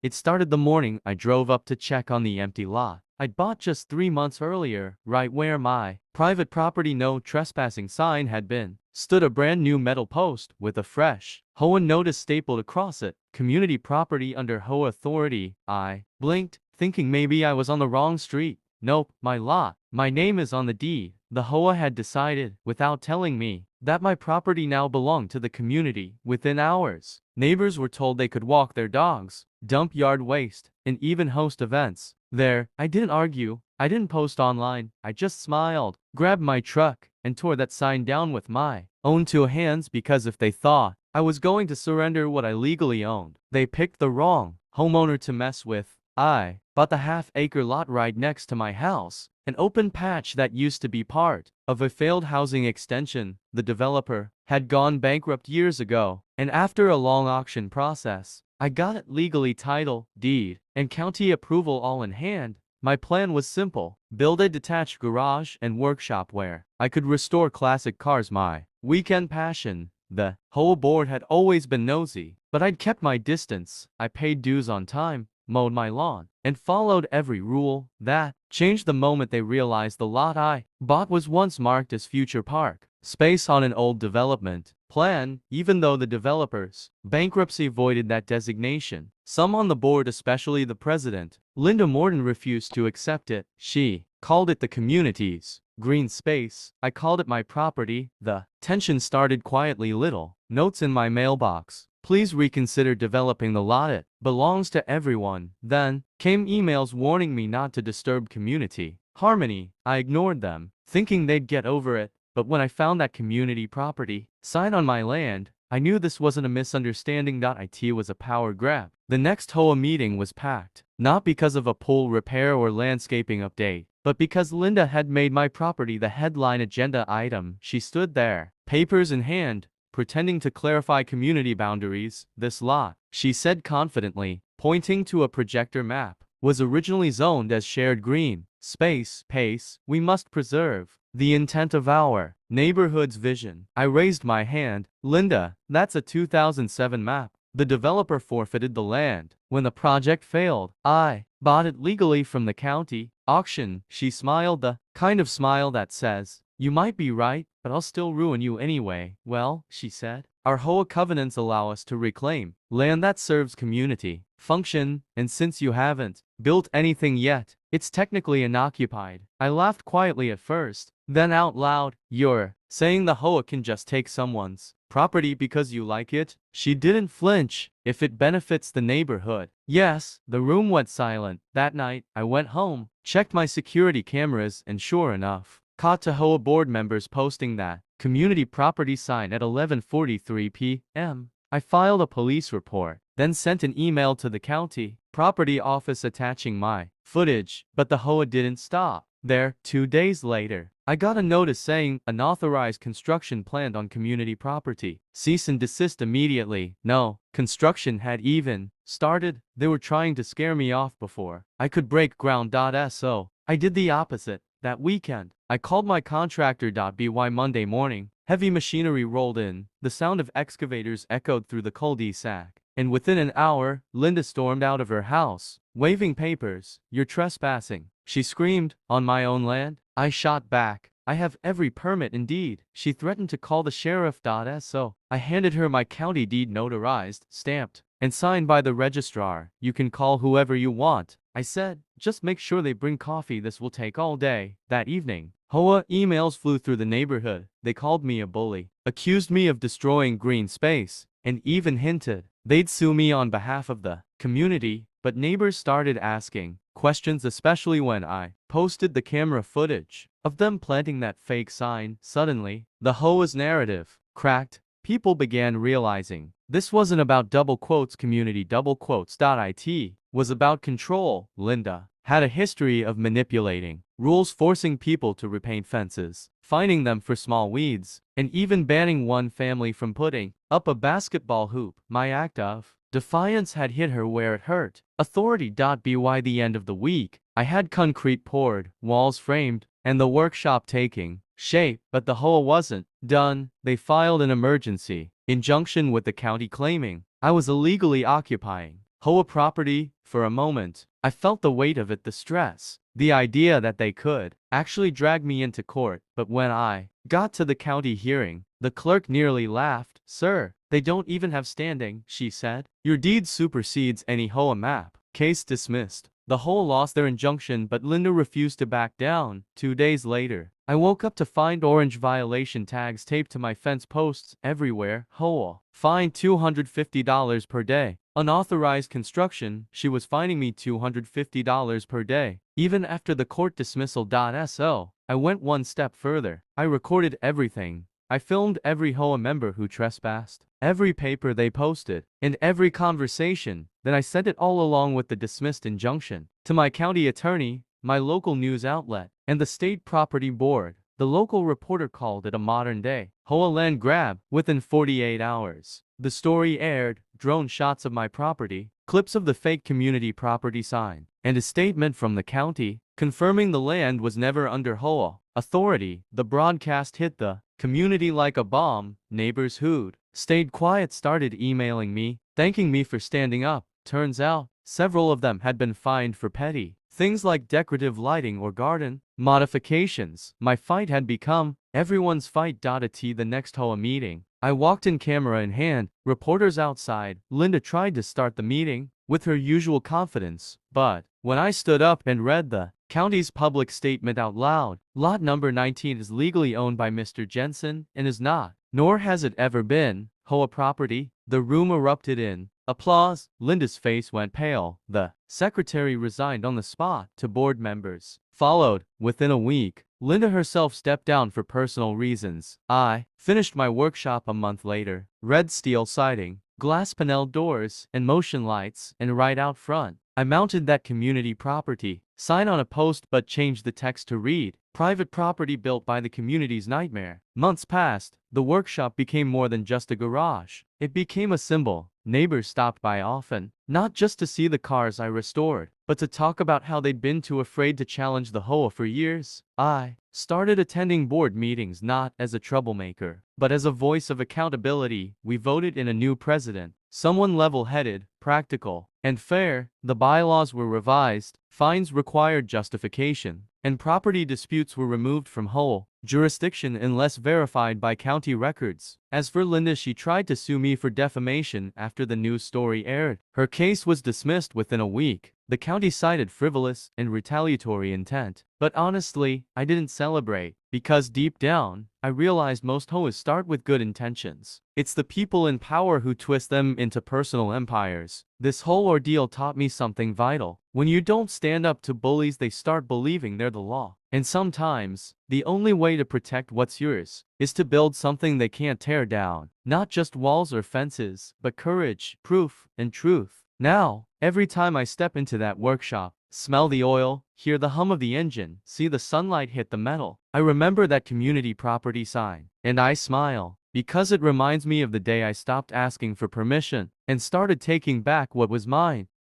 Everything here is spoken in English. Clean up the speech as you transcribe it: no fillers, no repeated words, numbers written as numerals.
It started the morning I drove up to check on the empty lot I'd bought just 3 months earlier, right where my private property no trespassing sign had been. Stood a brand new metal post with a fresh HOA notice stapled across it. Community property under HOA authority. I blinked, thinking maybe I was on the wrong street. Nope, my lot. My name is on the deed. The HOA had decided, without telling me, that my property now belonged to the community. Within hours, neighbors were told they could walk their dogs, dump yard waste, and even host events there. I didn't argue. I didn't post online. I just smiled, grabbed my truck, and tore that sign down with my own two hands because if they thought I was going to surrender what I legally owned, they picked the wrong homeowner to mess with. I bought the half-acre lot right next to my house, an open patch that used to be part of a failed housing extension. The developer had gone bankrupt years ago, and after a long auction process, I got it legally title, deed, and county approval all in hand. My plan was simple: build a detached garage and workshop where I could restore classic cars, my weekend passion. The HOA board had always been nosy, but I'd kept my distance. I paid dues on time, mowed my lawn, and followed every rule. That changed the moment they realized the lot I bought was once marked as future park space on an old development plan, even though the developer's bankruptcy voided that designation. Some on the board, especially the president, Linda Morton, refused to accept it. She called it the community's green space. I called it my property. The tension started quietly. Little notes in my mailbox: please reconsider developing the lot. It belongs to everyone. Then came emails warning me not to disturb community harmony. I ignored them, thinking they'd get over it. But when I found that community property sign on my land, I knew this wasn't a misunderstanding. It was a power grab. The next HOA meeting was packed, not because of a pool repair or landscaping update, but because Linda had made my property the headline agenda item. She stood there, papers in hand, pretending to clarify community boundaries. This lot, she said confidently, pointing to a projector map, was originally zoned as shared green space. We must preserve the intent of our neighborhood's vision. I raised my hand. Linda, that's a 2007 map. The developer forfeited the land when the project failed. I bought it legally from the county auction. She smiled, the kind of smile that says, "You might be right, but I'll still ruin you anyway." Well, she said, our HOA covenants allow us to reclaim land that serves community function, and since you haven't built anything yet, it's technically unoccupied. I laughed quietly at first, then out loud. You're saying the HOA can just take someone's property because you like it? She didn't flinch. If it benefits the neighborhood. Yes. The room went silent. That night, I went home, checked my security cameras, and sure enough, caught two HOA board members posting that community property sign at 11:43 p.m. I filed a police report, then sent an email to the county property office attaching my footage, but the HOA didn't stop there. 2 days later, I got a notice saying unauthorized construction planned on community property. Cease and desist immediately. No construction had even started. They were trying to scare me off before I could break ground. So I did the opposite. That weekend, I called my contractor. By Monday morning, heavy machinery rolled in. The sound of excavators echoed through the cul-de-sac, and within an hour, Linda stormed out of her house, waving papers. "You're trespassing," she screamed, "on my own land." I shot back, "I have every permit." Indeed, she threatened to call the sheriff. So I handed her my county deed, notarized, stamped, and signed by the registrar. "You can call whoever you want," I said. "Just make sure they bring coffee. This will take all day." That evening, HOA emails flew through the neighborhood. They called me a bully, accused me of destroying green space, and even hinted they'd sue me on behalf of the community. But neighbors started asking questions, especially when I posted the camera footage of them planting that fake sign. Suddenly, the HOA's narrative cracked. People began realizing this wasn't about double quotes community double quotes. It was about control. Linda had a history of manipulating rules, forcing people to repaint fences, fining them for small weeds, and even banning one family from putting up a basketball hoop. My act of defiance had hit her where it hurt. Authority. By the end of the week, I had concrete poured, walls framed, and the workshop taking shape. But the HOA wasn't done. They filed an emergency injunction with the county claiming I was illegally occupying HOA property. For a moment, I felt the weight of it, the stress. The idea that they could actually drag me into court. But when I got to the county hearing, the clerk nearly laughed. "Sir, they don't even have standing," she said. "Your deed supersedes any HOA map." Case dismissed. The HOA lost their injunction, but Linda refused to back down. 2 days later, I woke up to find orange violation tags taped to my fence posts everywhere. HOA fine $250 per day. Unauthorized construction. She was fining me $250 per day. Even after the court dismissal. So, I went one step further. I recorded everything. I filmed every HOA member who trespassed, every paper they posted, and every conversation. Then I sent it all along with the dismissed injunction to my county attorney, my local news outlet, and the state property board. The local reporter called it a modern-day HOA land grab. Within 48 hours, the story aired. Drone shots of my property, clips of the fake community property sign, and a statement from the county confirming the land was never under HOA authority. The broadcast hit the community like a bomb. Neighbors who'd stayed quiet started emailing me, thanking me for standing up. Turns out, several of them had been fined for petty things like decorative lighting or garden modifications. My fight had become everyone's fight. At the next HOA meeting, I walked in, camera in hand, reporters outside. Linda tried to start the meeting with her usual confidence, but when I stood up and read the county's public statement out loud, lot number 19 is legally owned by Mr. Jensen and is not, nor has it ever been, HOA property, the room erupted in applause. Linda's face went pale. The secretary resigned on the spot. To board members followed. Within a week, Linda herself stepped down for personal reasons. I finished my workshop a month later. Red steel siding, glass panel doors, and motion lights, and right out front, I mounted that community property sign on a post but changed the text to read, "Private property built by the community's nightmare." Months passed. The workshop became more than just a garage. It became a symbol. Neighbors stopped by often, not just to see the cars I restored, but to talk about how they'd been too afraid to challenge the HOA for years. I started attending board meetings not as a troublemaker, but as a voice of accountability. We voted in a new president, someone level-headed, practical, and fair. The bylaws were revised, fines required justification, and property disputes were removed from HOA jurisdiction unless verified by county records. As for Linda, she tried to sue me for defamation after the news story aired. Her case was dismissed within a week. The county cited frivolous and retaliatory intent. But honestly, I didn't celebrate, because deep down, I realized most HOAs start with good intentions. It's the people in power who twist them into personal empires. This whole ordeal taught me something vital. When you don't stand up to bullies, they start believing they're the law. And sometimes, the only way to protect what's yours is to build something they can't tear down. Not just walls or fences, but courage, proof, and truth. Now, every time I step into that workshop, smell the oil, hear the hum of the engine, see the sunlight hit the metal, I remember that community property sign, and I smile, because it reminds me of the day I stopped asking for permission and started taking back what was mine.